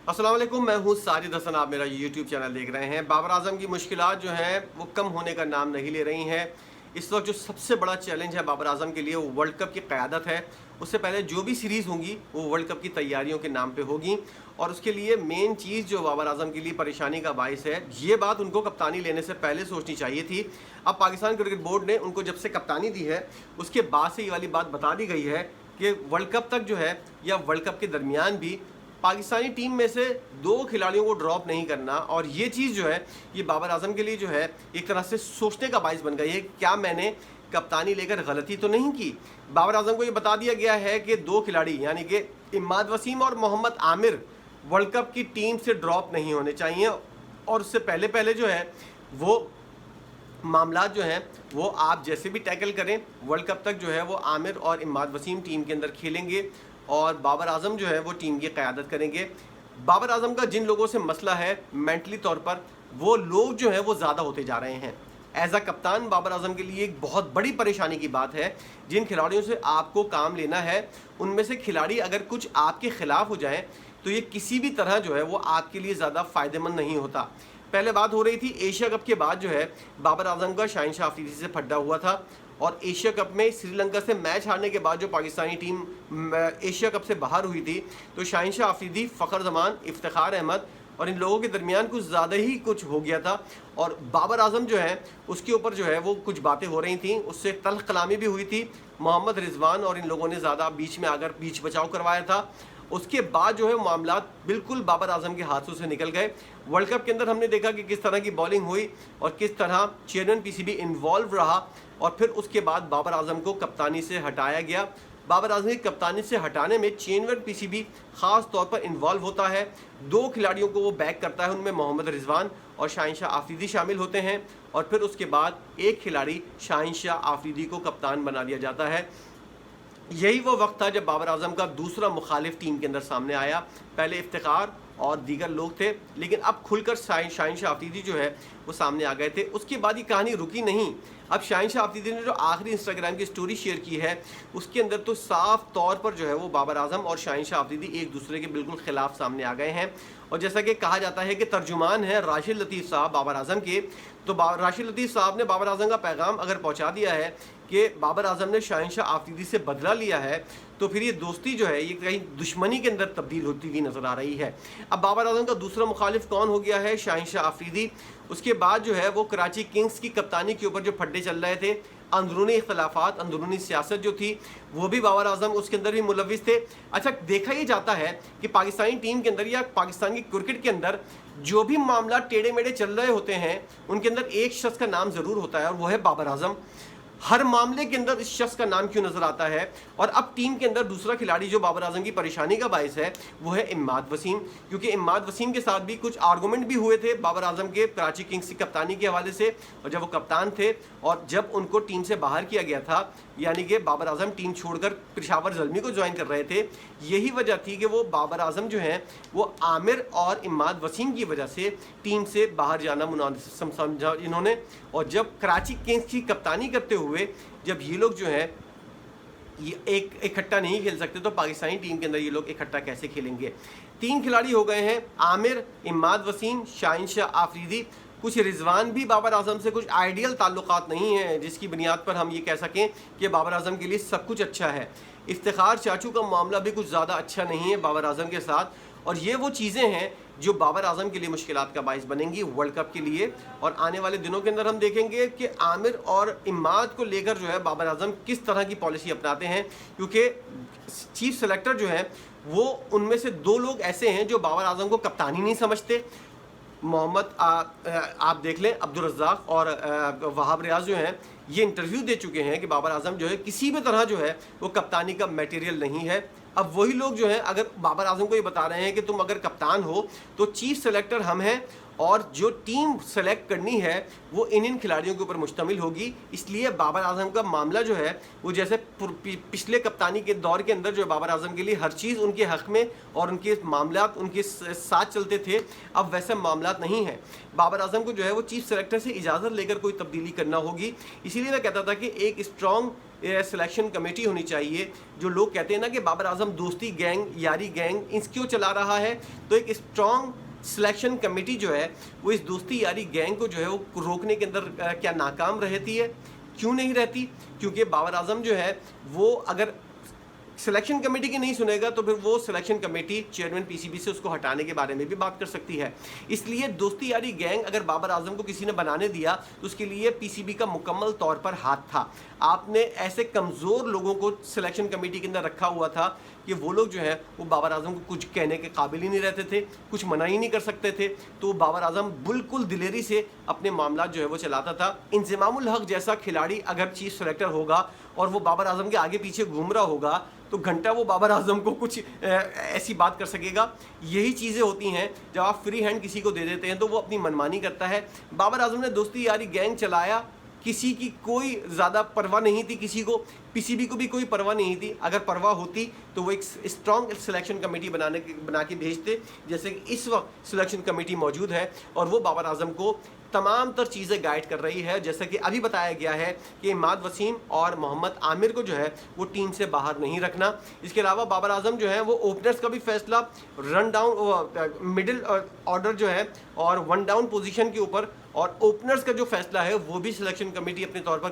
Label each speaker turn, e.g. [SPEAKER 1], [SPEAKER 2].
[SPEAKER 1] अस्सलाम वालेकुम, मैं हूँ साजिद हसन। आप मेरा यूट्यूब चैनल देख रहे हैं। बाबर आजम की मुश्किलात जो हैं वो कम होने का नाम नहीं ले रही हैं। इस वक्त जो सबसे बड़ा चैलेंज है बाबर आजम के लिए वो वर्ल्ड कप की क़यादत है। उससे पहले जो भी सीरीज़ होंगी वो वर्ल्ड कप की तैयारियों के नाम पे होगी, और उसके लिए मेन चीज़ जो बाबर आजम के लिए परेशानी का बाइस है, ये बात उनको कप्तानी लेने से पहले सोचनी चाहिए थी। अब पाकिस्तान क्रिकेट बोर्ड ने उनको जब से कप्तानी दी है उसके बाद से ये वाली बात बता दी गई है कि वर्ल्ड कप तक जो है या वर्ल्ड कप के दरमियान भी पाकिस्तानी टीम में से 2 खिलाड़ियों को ड्रॉप नहीं करना। और ये चीज़ जो है ये बाबर आजम के लिए जो है एक तरह से सोचने का बाइस बन गई है, क्या मैंने कप्तानी लेकर गलती तो नहीं की। बाबर आजम को ये बता दिया गया है कि 2 खिलाड़ी यानी कि इमाद वसीम और मोहम्मद आमिर वर्ल्ड कप की टीम से ड्रॉप नहीं होने चाहिए, और उससे पहले जो है वो मामलात जो हैं वो आप जैसे भी टैकल करें वर्ल्ड कप तक जो है वो आमिर और इमाद वसीम टीम के अंदर खेलेंगे और बाबर आजम जो है वो टीम की क़यादत करेंगे। बाबर आजम का जिन लोगों से मसला है मेंटली तौर पर, वो लोग जो हैं वो ज़्यादा होते जा रहे हैं। एज अ कप्तान बाबर आजम के लिए एक बहुत बड़ी परेशानी की बात है। जिन खिलाड़ियों से आपको काम लेना है उनमें से खिलाड़ी अगर कुछ आपके ख़िलाफ़ हो जाएँ तो ये किसी भी तरह जो है वो आपके लिए ज़्यादा फ़ायदेमंद नहीं होता। पहले बात हो रही थी एशिया कप के बाद जो है बाबर आजम का शाहिन अफरीदी से फड्डा हुआ था, और एशिया कप में श्रीलंका से मैच हारने के बाद जो पाकिस्तानी टीम एशिया कप से बाहर हुई थी तो शाहिन अफरीदी, फ़खर जमान, इफ्तिखार अहमद और इन लोगों के दरमियान कुछ ज़्यादा ही कुछ हो गया था। और बाबर आजम जो है उसके ऊपर जो है वो कुछ बातें हो रही थी, उससे तल्ख कलामी भी हुई थी। मोहम्मद रिजवान और इन लोगों ने ज़्यादा बीच में आकर बीच बचाव करवाया था। उसके बाद जो है मामलात बिल्कुल बाबर आजम के हाथों से निकल गए। वर्ल्ड कप के अंदर हमने देखा कि किस तरह की बॉलिंग हुई और किस तरह चेयरमैन पीसीबी इन्वॉल्व रहा, और फिर उसके बाद बाबर आजम को कप्तानी से हटाया गया। बाबर आजम की कप्तानी से हटाने में चेयरमैन पीसीबी ख़ास तौर पर इन्वॉल्व होता है। 2 खिलाड़ियों को वो बैक करता है, उनमें मोहम्मद रिजवान और शाहिन अफरीदी शामिल होते हैं, और फिर उसके बाद एक खिलाड़ी शाहिन अफरीदी को कप्तान बना दिया जाता है। यही वो वक्त था जब बाबर आजम का दूसरा मुखालिफ टीम के अंदर सामने आया। पहले इफ्तिखार और दीगर लोग थे, लेकिन अब खुलकर शाहिन अफरीदी जो है वो सामने आ गए थे। उसके बाद ये कहानी रुकी नहीं। अब शाहिन अफरीदी ने जो आखिरी इंस्टाग्राम की स्टोरी शेयर की है उसके अंदर तो साफ तौर पर जो है वो बाबर आजम और शाहिन अफरीदी एक दूसरे के बिल्कुल ख़िलाफ़ सामने आ गए हैं। और जैसा कि कहा जाता है कि तर्जुमान है राशिद लतीफ़ साहब बाबर आजम के, तो राशिद लतीफ़ साहब ने बाबर आजम का पैगाम अगर पहुँचा दिया है कि बाबर आजम ने शाहिन अफरीदी से बदला लिया है, तो फिर ये दोस्ती जो है ये कहीं दुश्मनी के अंदर तब्दील होती हुई नज़र आ रही है। अब बाबर आजम का दूसरा मुखालिफ कौन हो गया है? शाहिन अफरीदी। उसके बाद जो है वो कराची किंग्स की कप्तानी के ऊपर जो फड्डे चल रहे थे, अंदरूनी इख्तलाफात, अंदरूनी सियासत जो थी वो भी बाबर आजम उसके अंदर भी मुलविस थे। अच्छा, देखा ये जाता है कि पाकिस्तानी टीम के अंदर या पाकिस्तान की क्रिकेट के अंदर जो भी मामला टेढ़े मेढ़े चल रहे होते हैं उनके अंदर एक शख्स का नाम ज़रूर होता है और वो है बाबर आजम। हर मामले के अंदर इस शख्स का नाम क्यों नज़र आता है? और अब टीम के अंदर दूसरा खिलाड़ी जो बाबर आजम की परेशानी का बायस है वो है इमाद वसीम, क्योंकि इमाद वसीम के साथ भी कुछ आर्गूमेंट भी हुए थे बाबर आजम के कराची किंग्स की कप्तानी के हवाले से, और जब वो कप्तान थे और जब उनको टीम से बाहर किया गया था, यानी कि बाबर आजम टीम छोड़कर पेशावर ज़ल्मी को ज्वाइन कर रहे थे, यही वजह थी कि वो बाबर आजम जो हैं वो आमिर और इमाद वसीम की वजह से टीम से बाहर जाना मुनासिब समझा इन्होंने। और जब कराची किंग्स की कप्तानी करते हुए जब ये लोग जो हैं ये एक इकट्ठा नहीं खेल सकते, तो पाकिस्तानी टीम के अंदर ये लोग इकट्ठा कैसे खेलेंगे? 3 खिलाड़ी हो गए हैं, आमिर, इमाद वसीम, शाहिन अफरीदी। कुछ रिजवान भी बाबर आजम से कुछ आइडियल ताल्लुकात नहीं हैं जिसकी बुनियाद पर हम ये कह सकें कि बाबर आजम के लिए सब कुछ अच्छा है। इफ्तिखार चाचू का मामला भी कुछ ज़्यादा अच्छा नहीं है बाबर आजम के साथ, और ये वो चीज़ें हैं जो बाबर आजम के लिए मुश्किलात का बाइस बनेंगी वर्ल्ड कप के लिए। और आने वाले दिनों के अंदर हम देखेंगे कि आमिर और इमाद को लेकर जो है बाबर आजम किस तरह की पॉलिसी अपनाते हैं, क्योंकि चीफ सेलेक्टर जो है वो उनमें से 2 लोग ऐसे हैं जो बाबर आजम को कप्तानी नहीं समझते। मोहम्मद आप देख लें, अब्दुल रज़्ज़ाक़ और वहाब रियाज जो हैं ये इंटरव्यू दे चुके हैं कि बाबर आजम जो है किसी भी तरह जो है वो कप्तानी का मटेरियल नहीं है। अब वही लोग जो हैं अगर बाबर आजम को ये बता रहे हैं कि तुम अगर कप्तान हो तो चीफ सेलेक्टर हम हैं, और जो टीम सेलेक्ट करनी है वो इन खिलाड़ियों के ऊपर मुश्तमिल होगी। इसलिए बाबर आजम का मामला जो है वो जैसे पिछले कप्तानी के दौर के अंदर जो बाबर आजम के लिए हर चीज़ उनके हक़ में और उनके मामलात उनके साथ चलते थे, अब वैसे मामलात नहीं हैं। बाबर आजम को जो है वो चीफ सेलेक्टर से इजाज़त लेकर कोई तब्दीली करना होगी। इसीलिए मैं कहता था कि एक स्ट्रॉन्ग सिलेक्शन कमेटी होनी चाहिए। जो लोग कहते हैं ना कि बाबर आजम दोस्ती गैंग, यारी गैंग इसक्यों चला रहा है, तो एक स्ट्रॉन्ग सिलेक्शन कमेटी जो है वो इस दोस्ती यारी गैंग को जो है वो रोकने के अंदर क्या नाकाम रहती है? क्यों नहीं रहती? क्योंकि बाबर आजम जो है वो अगर सिलेक्शन कमेटी की नहीं सुनेगा तो फिर वो सिलेक्शन कमेटी चेयरमैन पीसीबी से उसको हटाने के बारे में भी बात कर सकती है। इसलिए दोस्ती यारी गैंग अगर बाबर आजम को किसी ने बनाने दिया तो उसके लिए पीसीबी का मुकम्मल तौर पर हाथ था। आपने ऐसे कमज़ोर लोगों को सिलेक्शन कमेटी के अंदर रखा हुआ था कि वो लोग जो है वो बाबर आजम को कुछ कहने के काबिल ही नहीं रहते थे, कुछ मना ही नहीं कर सकते थे। तो बाबर आजम बिल्कुल दिलेरी से अपने मामला जो है वो चलाता था। इंज़मामुल हक जैसा खिलाड़ी अगर चीफ सेलेक्टर होगा और वो बाबर आजम के आगे पीछे घूम रहा होगा तो घंटा वो बाबर आजम को कुछ ऐसी बात कर सकेगा? यही चीज़ें होती हैं जब आप फ्री हैंड किसी को दे देते हैं तो वो अपनी मनमानी करता है। बाबर आजम ने दोस्ती यारी गैंग चलाया, किसी की कोई ज़्यादा परवाह नहीं थी, किसी को पीसीबी को भी कोई परवाह नहीं थी। अगर परवाह होती तो वो एक स्ट्रॉन्ग सिलेक्शन कमेटी बना के भेजते, जैसे कि इस वक्त सिलेक्शन कमेटी मौजूद है और वो बाबर आजम को तमाम तर चीज़ें गाइड कर रही है। जैसे कि अभी बताया गया है कि इमाद वसीम और मोहम्मद आमिर को जो है वो टीम से बाहर नहीं रखना। इसके अलावा बाबर आजम जो है वो ओपनर्स का भी फैसला, रन डाउन मिडिल ऑर्डर जो है और वन डाउन पोजीशन के ऊपर और ओपनर्स का जो फैसला है वो भी सिलेक्शन कमेटी अपने तौर पर